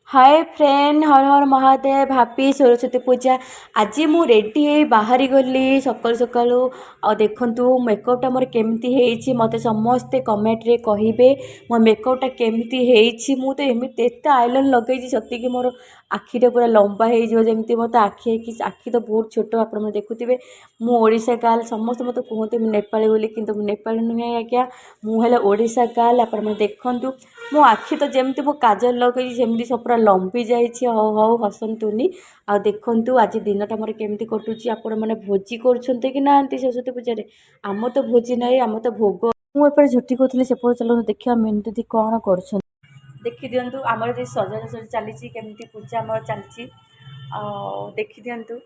Hi friend, हर हर Mahadev. Happy Saraswati पूजा। आज मु ready है बाहरी गली सकाल सकाल। आ देखु मेकअपटा मोर केमती है मत समस्ते कमेंट रे कहे मो मेकअपटा केमती है। मु तो एमती एत आईलाइन लगे सतिक मोर आखिटा पूरा लंबा होमती मत आखि आखि तो बहुत छोट आप देखुवे। मुझा गर्ल समस्त मत कहते नेपाली बोली कि नेपाली नुहे आज्ञा मुझे ओडिशा गर्ल। आप देखु मो आखि तो जमती मो काजल लगे सेमती सब पूरा लंबी जाइए। हौ हौ हसतुनि। आ देखु आज दिनटा मोर केमती कटुची। आपण मैंने भोजी करुँचे कि ना सरस्वती पूजा आम तो भोजी ना आम तो भोग। मुझे झुटी कहती से चलो देखिए मिंटू दी कौन कर देखी दिंतु आमर जो सजा सजी चली केमती पूजा आम चलती देखी दिंतु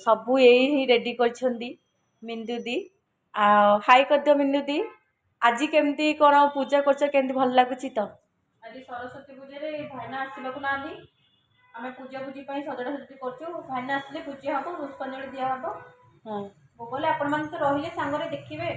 सबू यही रेडी कर मिंदु दी। हाई कर दियो मिंदु दी। आज केमती कौन पूजा कर भल लगुच तो आज सरस्वती पूजा भाईना आसवाक ना आम पूजा पूजी सजड़ा सजी कर भाईना आसले पूजा हम पुष्पांजलि दिया हम बोले आपण तो रही सांगे देखिए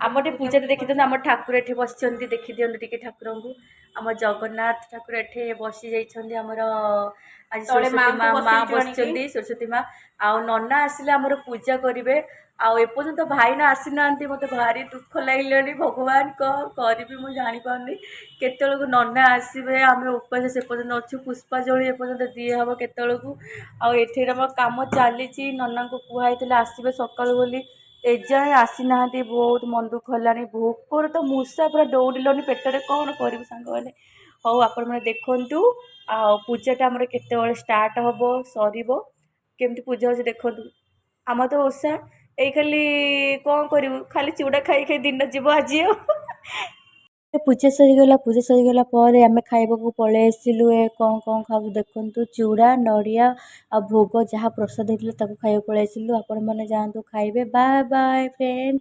आम पूजा देखी दिखाते आम ठाकुर ये बस देखी दिखाते टे ठाकुर को आम जगन्नाथ ठाकुर ये बसी जामर आज सरस्वती माँ बस सरस्वती माँ आ नना आसिले आमर पूजा करेंगे। आपर्यंत भाईना आसी ना मत भारी दुख लगे भगवान कौन करी मुझे जापारे केत नना आसवे आम उपास से पर्यटन अच्छु पुष्पांजलि एपर्यंत दिहब केतु आम कम चली नना को कहते आसवे सका बोली एजाए आसी ना बहुत मन दुख है। भोकर तो मूषा पूरा दौड़िलनि पेटरे कौन करूँ सांग मैंने हौ आपण मैंने देखु पूजाटा आमर केत स्टार्ट हम सर केमती पूजा हो देखु आम तो ओषा यही खाली कौन करूँ खाली चूड़ा खाई खाई दिन जीव आज पूजा सरीगला आम खाइबा पलि आसलु कौन कौन खाऊ देखु चूड़ा नड़िया आ भोग जहाँ प्रसाद होता खाइबा पलि आसलु। आपण मैंने जातु खाइबे। Bye bye friend.